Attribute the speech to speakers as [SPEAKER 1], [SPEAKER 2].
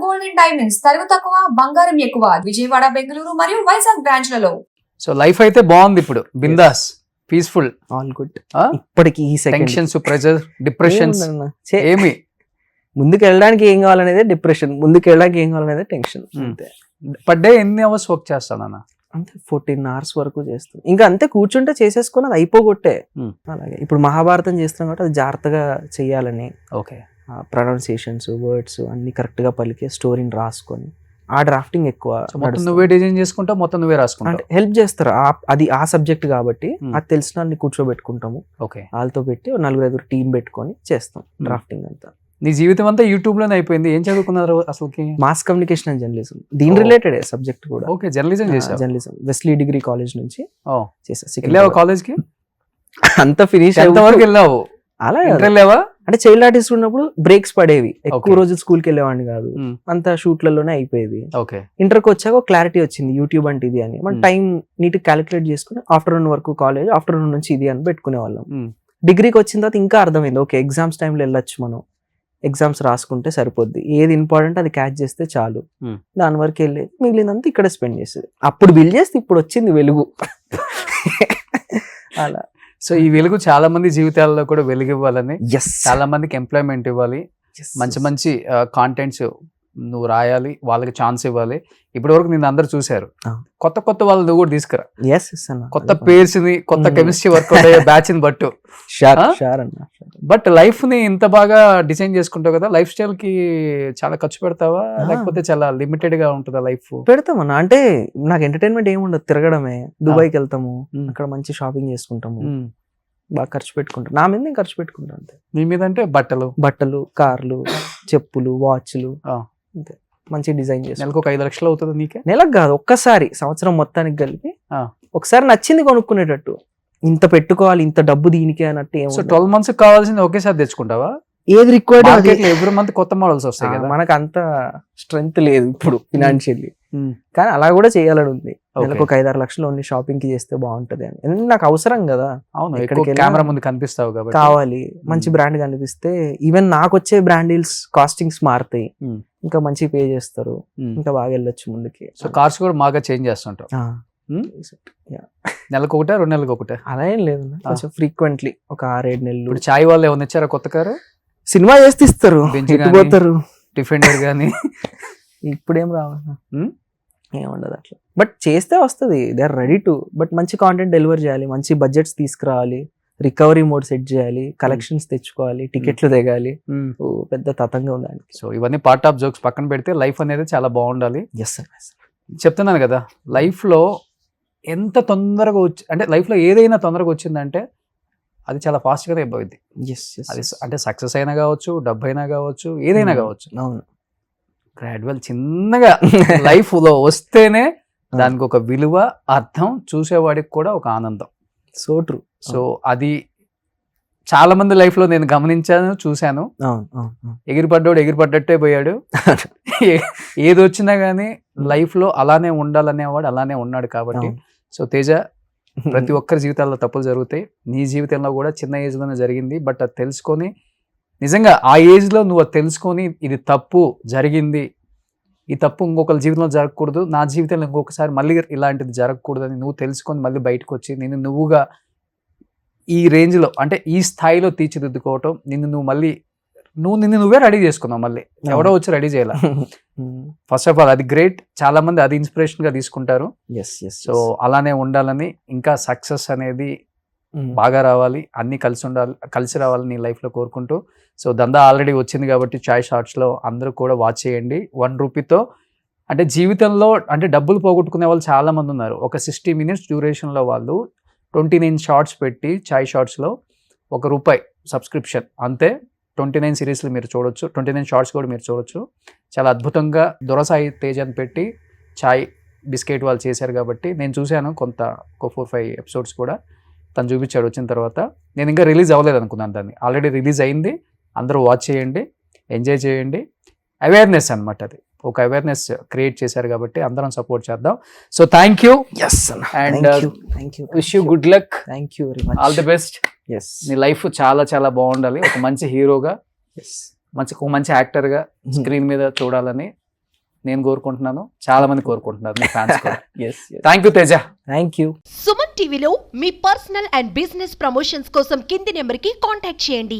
[SPEAKER 1] Gold and diamonds తరుగు తక్కువ బంగారం ఎక్కువ విజయవాడ బెంగళూరు మరియు వైజాగ్ బ్రాంచ్లలో.
[SPEAKER 2] సో లైఫ్ అయితే బాగుంది ఇప్పుడు, బిందాస్, పీస్ఫుల్,
[SPEAKER 3] ఆల్ గుడ్. ఇప్పటికి ఈ
[SPEAKER 2] టెన్షన్స్, ప్రెజర్, డిప్రెషన్స్ ఏమి
[SPEAKER 3] ముందుకు వెళ్ళడానికి ఏం కావాలనేది డిప్రెషన్, ముందుకు వెళ్ళడానికి ఏం కావాలనేది టెన్షన్. అంతే.
[SPEAKER 2] పర్ డే ఎన్ని అవర్స్ వర్క్ చేస్తానన్నా?
[SPEAKER 3] అంతే 14 hours వరకు చేస్తాం. ఇంకా అంతే కూర్చుంటే చేసేసుకొని అది అయిపోగొట్టే. అలాగే ఇప్పుడు మహాభారతం చేస్తున్నాం కాబట్టి అది జాగ్రత్తగా చెయ్యాలని,
[SPEAKER 2] ఓకే,
[SPEAKER 3] ప్రొనౌన్సియేషన్స్, వర్డ్స్ అన్ని కరెక్ట్ గా పలికే స్టోరీని రాసుకొని ఆ డ్రాఫ్టింగ్ ఎక్కువ.
[SPEAKER 2] మొత్తం నువ్వే డిజైన్ చేసుకుంటావు, మొత్తం నువ్వే రాసుకుంటావు?
[SPEAKER 3] అంటే హెల్ప్ చేస్తారు, అది ఆ సబ్జెక్ట్ కాబట్టి అది తెలిసిన వాళ్ళని కూర్చోబెట్టుకుంటాము.
[SPEAKER 2] ఓకే,
[SPEAKER 3] వాళ్ళతో పెట్టి 4-5 టీం పెట్టుకొని చేస్తాం డ్రాఫ్టింగ్ అంతా.
[SPEAKER 2] నీ జీవితం అంతా యూట్యూబ్ లోనే అయిపోయింది. ఏం చదువుకున్నారు అసలుకి?
[SPEAKER 3] మాస్ కమ్యూనికేషన్ అండ్ జర్నలిజం, దీని రిలేటెడ్ సబ్జెక్ట్ కూడా.
[SPEAKER 2] ఓకే, జర్నలిజం చేసావు?
[SPEAKER 3] జర్నలిజం వెస్లీ డిగ్రీ కాలేజ్ నుంచి చేసా.
[SPEAKER 2] కాలేజ్ కి
[SPEAKER 3] అంత ఫినిష్
[SPEAKER 2] వరకు వెళ్ళావు?
[SPEAKER 3] అలా
[SPEAKER 2] వెళ్ళావా?
[SPEAKER 3] అంటే చైల్డ్ ఆర్టిస్ట్ ఉన్నప్పుడు బ్రేక్స్ పడేవి, ఎక్కువ రోజులు స్కూల్కి వెళ్ళేవాడిని కాదు, అంత షూట్లలోనే అయిపోయేది. ఇంటర్కి వచ్చాక క్లారిటీ వచ్చింది యూట్యూబ్ అంటే ఇది అని. మన టైం నీట్ క్యాలిక్యులేట్ చేసుకుని ఆఫ్టర్నూన్ వరకు కాలేజ్, ఆఫ్టర్నూన్ నుంచి ఇది అని పెట్టుకునే వాళ్ళం. డిగ్రీకి వచ్చిన తర్వాత ఇంకా అర్థమైంది, ఓకే ఎగ్జామ్స్ టైంలో వెళ్ళొచ్చు, మనం ఎగ్జామ్స్ రాసుకుంటే సరిపోద్ది, ఏది ఇంపార్టెంట్ అది క్యాచ్ చేస్తే చాలు, దాని వరకు వెళ్ళేది, మిగిలినంతా ఇక్కడ స్పెండ్ చేసేది. అప్పుడు బిల్ చేస్తే ఇప్పుడు వచ్చింది వెలుగు. అలా.
[SPEAKER 2] సో ఈ వెలుగు చాలా మంది జీవితాల్లో కూడా వెలుగు ఇవ్వాలని, చాలా మందికి ఎంప్లాయ్మెంట్ ఇవ్వాలి, మంచి మంచి కాంటెంట్స్ నువ్వు రాయాలి, వాళ్ళకి ఛాన్స్ ఇవ్వాలి. ఇప్పటి వరకు నేను అందరు చూశారు, కొత్త కొత్త వాళ్ళు నువ్వు కూడా తీసుకురా, కొత్త పేర్స్ ని, కొత్త కెమిస్ట్రీ వర్క్ బ్యాచ్ ని బట్టు. బట్ లైఫ్ ని ఇంత బాగా డిజైన్ చేసుకుంటావు కదా, లైఫ్ స్టైల్ కి చాలా ఖర్చు పెడతావా, లేకపోతే చాలా లిమిటెడ్ గా ఉంటుందా లైఫ్?
[SPEAKER 3] పెడతామన్నా, అంటే నాకు ఎంటర్టైన్మెంట్ ఏముండదు, తిరగడమే. దుబాయ్కి వెళ్తాము, అక్కడ మంచి షాపింగ్ చేసుకుంటాము, బాగా ఖర్చు పెట్టుకుంటాం. నా మీద నేను ఖర్చు పెట్టుకుంటాను అంతే.
[SPEAKER 2] నీ మీద అంటే
[SPEAKER 3] బట్టలు, కార్లు, చెప్పులు, వాచ్లు, అంతే. మంచి డిజైన్ చేసి
[SPEAKER 2] నెలకు 5 లక్షలు అవుతుంది నీకే?
[SPEAKER 3] నెలకు కాదు, ఒక్కసారి సంవత్సరం మొత్తానికి కలిపి ఒకసారి నచ్చింది కొనుక్కునేటట్టు. ఇంత పెట్టుకోవాలి, ఇంత డబ్బు దీనికే అన్నట్టు ఏమో.
[SPEAKER 2] 12 months కావాల్సింది ఒకేసారి తెచ్చుకుంటావా?
[SPEAKER 3] ఏది రిక్వైర్డ్
[SPEAKER 2] ఎవ్రీ మంత్ కొత్త మోడల్స్ వస్తాయి కదా.
[SPEAKER 3] మనకు అంత స్ట్రెంగ్త్ లేదు ఇప్పుడు ఫినాన్షియల్లీ, కానీ అలా కూడా చేయాలని ఉంది. నెలకు 5-6 లక్షలు ఓన్లీ షాపింగ్ కి చేస్తే బాగుంటది అని. ఎందుకంటే నాకు అవసరం కదా.
[SPEAKER 2] అవును, కెమెరా ముందు కనిపిస్తావు కాబట్టి
[SPEAKER 3] కావాలి, మంచి బ్రాండ్ కనిపిస్తే ఈవెన్ నాకు వచ్చే బ్రాండ్ డీల్స్ కాస్టింగ్స్ మారుతాయి, ఇంకా మంచి పే చేస్తారు, ఇంకా బాగా వెళ్ళొచ్చు ముందుకి.
[SPEAKER 2] సో కార్స్ కూడా బాగా చేంజ్ చేస్తుంటావు? నెలకు 1, 2 నెలలకు 1? అలా
[SPEAKER 3] ఏం లేదు, కొంచెం ఫ్రీక్వెంట్లీ ఒక 6-7 నెలలు.
[SPEAKER 2] ఇప్పుడు చాయ్ వాళ్ళు ఏమైనా ఇచ్చారా కొత్త కారు?
[SPEAKER 3] సినిమా చేస్తే ఇస్తారు, పోతారు.
[SPEAKER 2] డిఫెండర్ గానీ
[SPEAKER 3] ఇప్పుడేం రావాలి, ఏముండదు అట్లా. బట్ చేస్తే వస్తుంది, they are ready to. But మంచి కాంటెంట్ డెలివర్ చేయాలి, మంచి బడ్జెట్స్ తీసుకురావాలి, రికవరీ మోడ్ సెట్ చేయాలి, కలెక్షన్స్ తెచ్చుకోవాలి, టికెట్లు తెగాలి, పెద్ద తతంగా ఉండాలి.
[SPEAKER 2] సో ఇవన్నీ పార్ట్ ఆఫ్ జోక్స్ పక్కన పెడితే లైఫ్ అనేది చాలా బాగుండాలి. చెప్తున్నాను కదా, లైఫ్ లో ఎంత తొందరగా అంటే లైఫ్ లో ఏదైనా తొందరగా వచ్చిందంటే అది చాలా ఫాస్ట్ గా అయిపోయింది. అది అంటే సక్సెస్ అయినా కావచ్చు, డబ్బు అయినా కావచ్చు, ఏదైనా కావచ్చు.
[SPEAKER 3] అవును,
[SPEAKER 2] గ్రాడ్యువల్ చిన్నగా లైఫ్ లో వస్తేనే దానికి ఒక విలువ, అర్థం, చూసేవాడికి కూడా ఒక ఆనందం.
[SPEAKER 3] So true.
[SPEAKER 2] సో అది చాలా మంది లైఫ్ లో నేను గమనించాను, చూశాను. ఎగిరిపడ్డాడు ఎగిరిపడ్డట్టే పోయాడు. ఏది వచ్చినా గానీ లైఫ్ లో అలానే ఉండాలనేవాడు అలానే ఉన్నాడు. కాబట్టి సో తేజ, ప్రతి ఒక్కరి జీవితాల్లో తప్పులు జరుగుతాయి, నీ జీవితంలో కూడా చిన్న ఏజ్ లోనే జరిగింది. బట్ అది తెలుసుకొని, నిజంగా ఆ ఏజ్ లో నువ్వు అది తెలుసుకొని, ఇది తప్పు జరిగింది, ఈ తప్పు ఇంకొకరి జీవితంలో జరగకూడదు, నా జీవితంలో ఇంకొకసారి మళ్ళీ ఇలాంటిది జరగకూడదు అని నువ్వు తెలుసుకొని మళ్ళీ బయటకు వచ్చి నువ్వుగా ఈ రేంజ్ లో, అంటే ఈ స్థాయిలో తీర్చిదిద్దుకోవటం, నిన్ను నువ్వే రెడీ చేసుకున్నావు. మళ్ళీ ఎవడో వచ్చి రెడీ చేయాల. ఫస్ట్ ఆఫ్ ఆల్ అది గ్రేట్. చాలా మంది అది ఇన్స్పిరేషన్ గా తీసుకుంటారు. సో అలానే ఉండాలని, ఇంకా సక్సెస్ అనేది బాగా రావాలి, అన్ని కలిసి రావాలని నీ లైఫ్ లో కోరుకుంటూ, సో దందా ఆల్రెడీ వచ్చింది కాబట్టి చాయ్ షార్ట్స్ లో అందరూ కూడా వాచ్ చేయండి. 1 రూపీతో అంటే జీవితంలో అంటే డబ్బులు పోగొట్టుకునే వాళ్ళు చాలా మంది ఉన్నారు. ఒక 60 minutes డ్యూరేషన్ లో వాళ్ళు 29 షార్ట్స్ పెట్టి చాయ్ షార్ట్స్ లో ₹1 సబ్స్క్రిప్షన్ అంతే. 29 సిరీస్లు మీరు చూడొచ్చు, 29 షార్ట్స్ కూడా మీరు చూడొచ్చు. చాలా అద్భుతంగా దొరసాయి తేజ్ అని పెట్టి చాయ్ బిస్కెట్ వాళ్ళు చేశారు కాబట్టి నేను చూశాను ఒక 4-5 ఎపిసోడ్స్ కూడా తను చూపించాడు వచ్చిన తర్వాత. నేను ఇంకా రిలీజ్ అవ్వలేదు అనుకున్నాను, దాన్ని ఆల్రెడీ రిలీజ్ అయింది. అందరూ వాచ్ చేయండి, ఎంజాయ్ చేయండి. అవేర్నెస్ అనమాట, అది ఒక అవేర్నెస్ క్రియేట్ చేశారు కాబట్టి అందరం సపోర్ట్ చేద్దాం. So thank you and wish you good luck.
[SPEAKER 3] Thank you very much,
[SPEAKER 2] all the best. నీ లైఫ్ చాలా చాలా బాగుండాలి, ఒక మంచి హీరోగా, మంచి యాక్టర్గా స్క్రీన్ మీద చూడాలని నేను కోరుకుంటున్నాను, చాలా మంది కోరుకుంటున్నారు మీ ఫ్యాన్స్ కూడా. Thank you Teja.
[SPEAKER 3] Thank you.
[SPEAKER 4] Suman టీవీలో మీ పర్సనల్ అండ్ బిజినెస్ ప్రమోషన్స్ కోసం కింది నెంబర్కి కాంటాక్ట్ చేయండి.